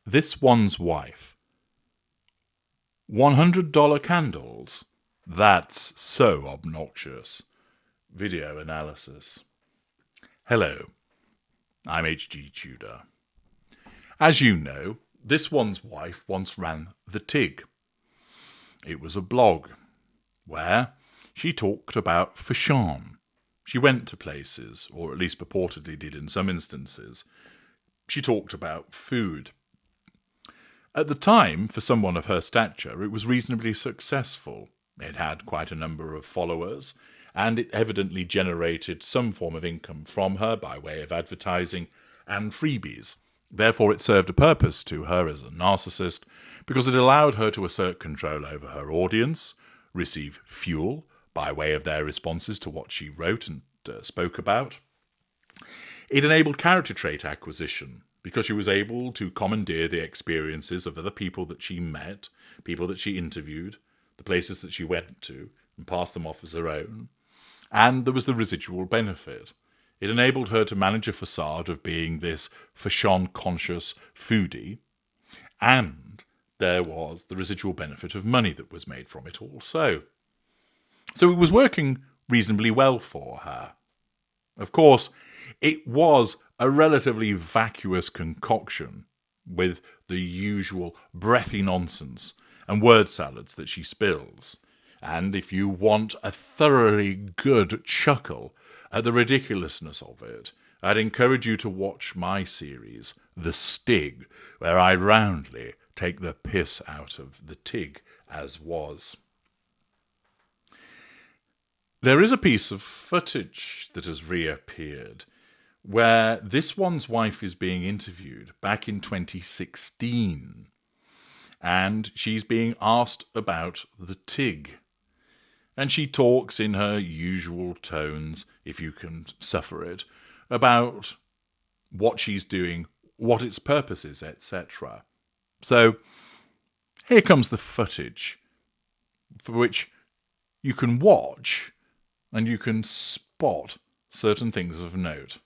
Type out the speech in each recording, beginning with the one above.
This one's wife. $100 candles. That's so obnoxious. Video analysis. Hello, I'm HG Tudor. As you know, this one's wife once ran the TIG. It was a blog where she talked about fashion. She went to places, or at least purportedly did in some instances. She talked about food. At the time, for someone of her stature, it was reasonably successful. It had quite a number of followers, and it evidently generated some form of income from her by way of advertising and freebies. Therefore, it served a purpose to her as a narcissist because it allowed her to assert control over her audience, receive fuel by way of their responses to what she wrote and spoke about. It enabled character trait acquisition because she was able to commandeer the experiences of other people that she met, people that she interviewed, the places that she went to, and pass them off as her own. And there was the residual benefit. It enabled her to manage a facade of being this fashion-conscious foodie, and there was the residual benefit of money that was made from it also. So it was working reasonably well for her. Of course, it was a relatively vacuous concoction with the usual breathy nonsense and word salads that she spills. And if you want a thoroughly good chuckle at the ridiculousness of it, I'd encourage you to watch my series, The Stig, where I roundly take the piss out of the TIG as was. There is a piece of footage that has reappeared where this one's wife is being interviewed back in 2016, and she's being asked about the TIG. And she talks in her usual tones, if you can suffer it, about what she's doing, what its purpose is, etc. So here comes the footage, for which you can watch and you can spot certain things of note.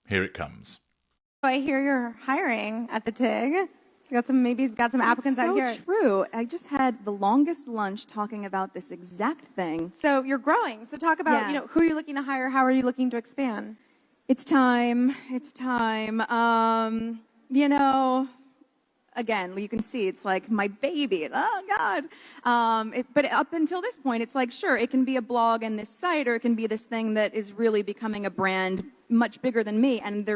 Here it comes. I hear you're hiring at the TIG. Maybe he's got some applicants out here. So true. I just had the longest lunch talking about this exact thing. So you're growing. So talk about, who are you looking to hire? How are you looking to expand? It's time. It's time. Again, you can see it's like my baby. Oh, God. But up until this point, it's like, sure, it can be a blog and this site, or it can be this thing that is really becoming a brand much bigger than me. And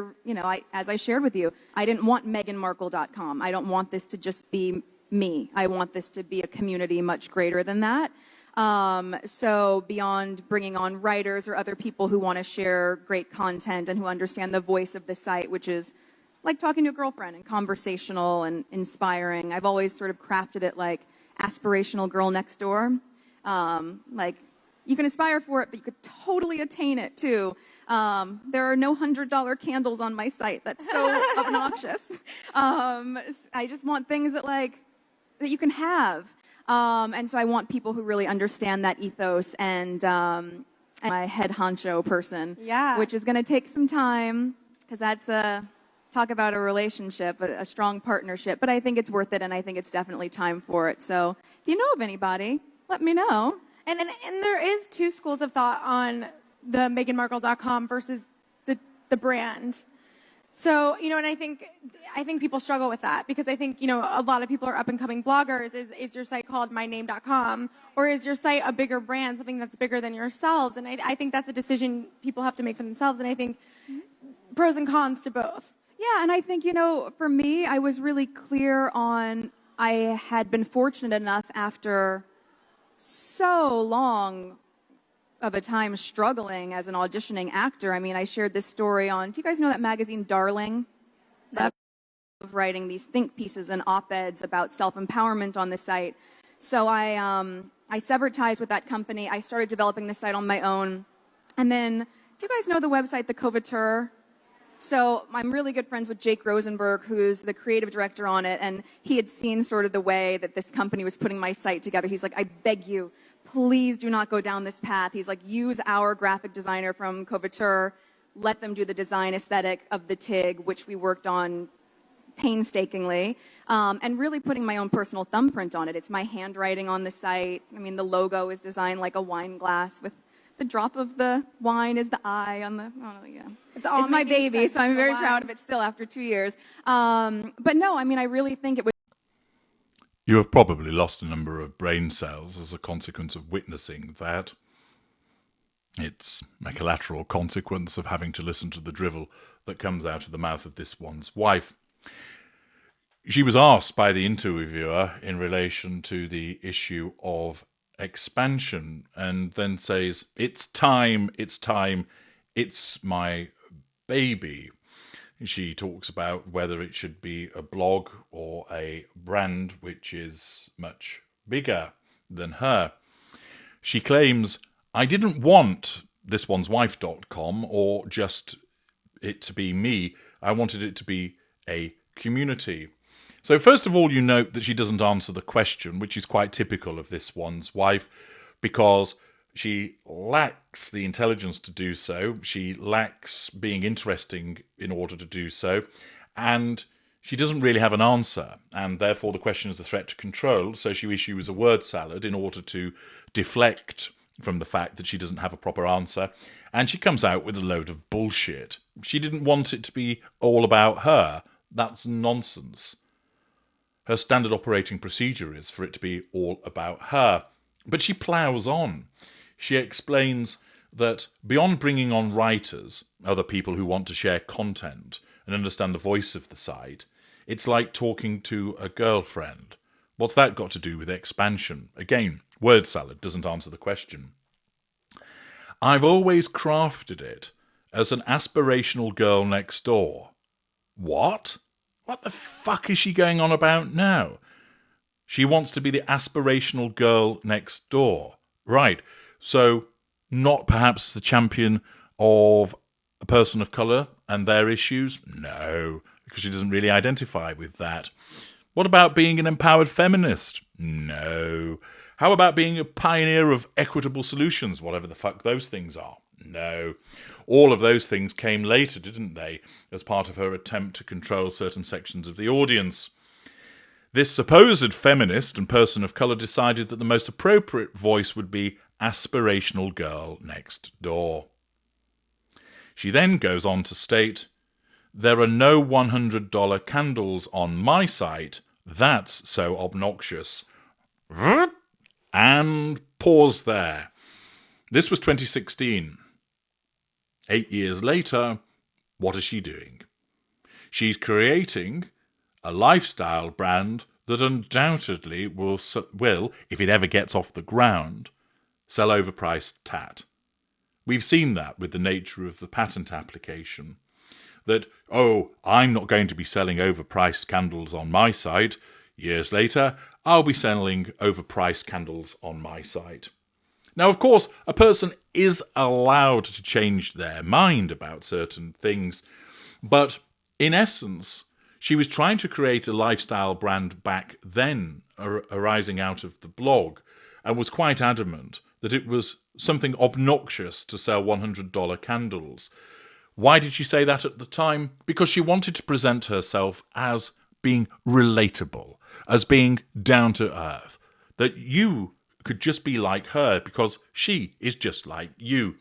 as I shared with you, I didn't want MeghanMarkle.com. I don't want this to just be me. I want this to be a community much greater than that. So beyond bringing on writers or other people who want to share great content and who understand the voice of the site, which is like talking to a girlfriend and conversational and inspiring. I've always sort of crafted it like aspirational girl next door. Like you can aspire for it, but you could totally attain it too. There are no $100 candles on my site. That's so obnoxious. I just want things that you can have. And so I want people who really understand that ethos and my head honcho person. Yeah. Which is going to take some time because that's talk about a relationship, a strong partnership. But I think it's worth it, and I think it's definitely time for it. So if you know of anybody, let me know. And there is two schools of thought on the MeghanMarkle.com versus the brand. So, and I think people struggle with that because I think, a lot of people are up and coming bloggers. Is your site called myname.com, or is your site a bigger brand, something that's bigger than yourselves? And I think that's a decision people have to make for themselves. And I think pros and cons to both. Yeah, and I think, for me, I was really clear on, I had been fortunate enough after so long of a time struggling as an auditioning actor. I mean, I shared this story on, do you guys know that magazine Darling? Of writing these think pieces and op-eds about self-empowerment on the site. So I severed ties with that company. I started developing the site on my own. And then, do you guys know the website, The Coveteur? So I'm really good friends with Jake Rosenberg, who's the creative director on it, and he had seen sort of the way that this company was putting my site together. He's like, I beg you, please do not go down this path. He's like, use our graphic designer from Couture, let them do the design aesthetic of the TIG, which we worked on painstakingly, and really putting my own personal thumbprint on it. It's my handwriting on the site. I mean, the logo is designed like a wine glass with the drop of the wine is the eye on the, oh yeah. It's my baby, so I'm very proud of it still after 2 years. But no, I mean, I really think it was. You have probably lost a number of brain cells as a consequence of witnessing that. It's a collateral consequence of having to listen to the drivel that comes out of the mouth of this one's wife. She was asked by the interviewer in relation to the issue of expansion, and then says, it's time, it's my baby. She talks about whether it should be a blog or a brand which is much bigger than her. She claims, I didn't want thisoneswife.com or just it to be me. I wanted it to be a community. So first of all, you note that she doesn't answer the question, which is quite typical of this one's wife, because she lacks the intelligence to do so. She lacks being interesting in order to do so. And she doesn't really have an answer. And therefore, the question is a threat to control. So she issues a word salad in order to deflect from the fact that she doesn't have a proper answer. And she comes out with a load of bullshit. She didn't want it to be all about her. That's nonsense. Her standard operating procedure is for it to be all about her. But she ploughs on. She explains that beyond bringing on writers, other people who want to share content and understand the voice of the site, it's like talking to a girlfriend. What's that got to do with expansion? Again, word salad doesn't answer the question. I've always crafted it as an aspirational girl next door. What? What the fuck is she going on about now? She wants to be the aspirational girl next door. Right. So, not perhaps the champion of a person of colour and their issues? No, because she doesn't really identify with that. What about being an empowered feminist? No. How about being a pioneer of equitable solutions, whatever the fuck those things are? No. All of those things came later, didn't they, as part of her attempt to control certain sections of the audience. This supposed feminist and person of colour decided that the most appropriate voice would be aspirational girl next door. She then goes on to state, there are no $100 candles on my site. That's so obnoxious. And pause there. This was 2016. 8 years later, what is she doing? She's creating a lifestyle brand that undoubtedly will, if it ever gets off the ground, sell overpriced tat. We've seen that with the nature of the patent application. That, I'm not going to be selling overpriced candles on my site. Years later, I'll be selling overpriced candles on my site. Now, of course, a person is allowed to change their mind about certain things, but in essence, she was trying to create a lifestyle brand back then, arising out of the blog, and was quite adamant that it was something obnoxious to sell $100 candles. Why did she say that at the time? Because she wanted to present herself as being relatable, as being down to earth, that you could just be like her because she is just like you.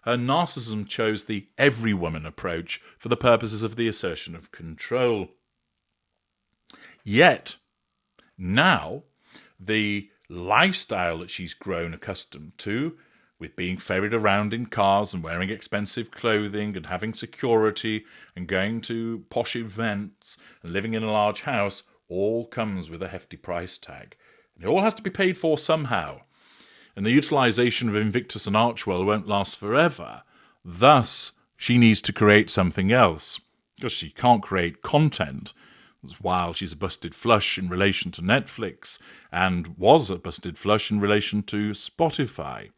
Her narcissism chose the every woman approach for the purposes of the assertion of control. Yet, now, the lifestyle that she's grown accustomed to, with being ferried around in cars and wearing expensive clothing and having security and going to posh events and living in a large house, all comes with a hefty price tag. And it all has to be paid for somehow. And the utilisation of Invictus and Archwell won't last forever. Thus, she needs to create something else. Because she can't create content while she's a busted flush in relation to Netflix and was a busted flush in relation to Spotify.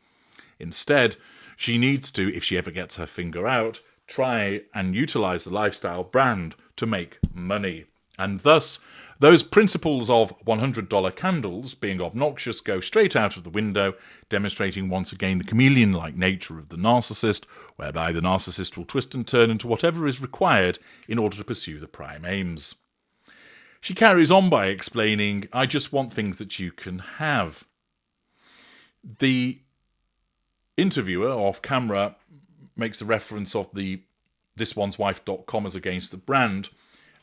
Instead, she needs to, if she ever gets her finger out, try and utilise the lifestyle brand to make money. And thus, Those principles of $100 candles being obnoxious go straight out of the window, demonstrating once again the chameleon-like nature of the narcissist, whereby the narcissist will twist and turn into whatever is required in order to pursue the prime aims. She carries on by explaining, I just want things that you can have. The interviewer off camera makes the reference of the thisoneswife.com as against the brand,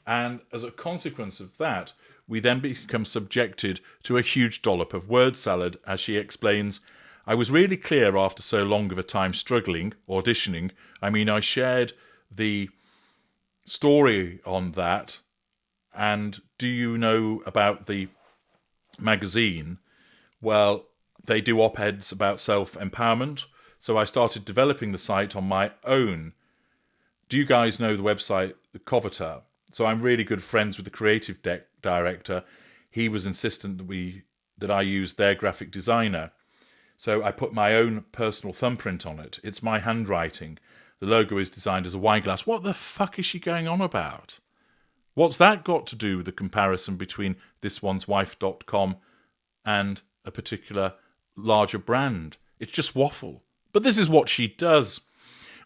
and as a consequence of that, we then become subjected to a huge dollop of word salad as she explains, I was really clear after so long of a time struggling, auditioning. I mean, I shared the story on that, and do you know about the magazine? Well, they do op-eds about self-empowerment, so I started developing the site on my own. Do you guys know the website, the Coveter? So I'm really good friends with the creative director. He was insistent that I use their graphic designer. So I put my own personal thumbprint on it. It's my handwriting. The logo is designed as a wine glass. What the fuck is she going on about? What's that got to do with the comparison between thisoneswife.com and a particular larger brand? It's just waffle. But this is what she does.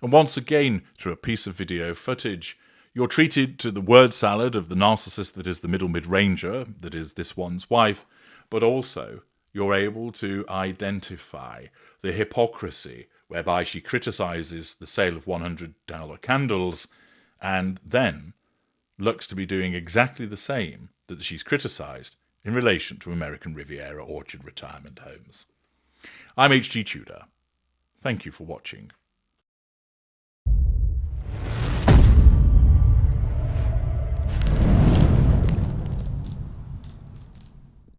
And once again, through a piece of video footage, you're treated to the word salad of the narcissist that is the middle mid-ranger, that is this one's wife, but also you're able to identify the hypocrisy whereby she criticizes the sale of $100 candles and then looks to be doing exactly the same that she's criticized in relation to American Riviera orchard retirement homes. I'm H.G. Tudor. Thank you for watching.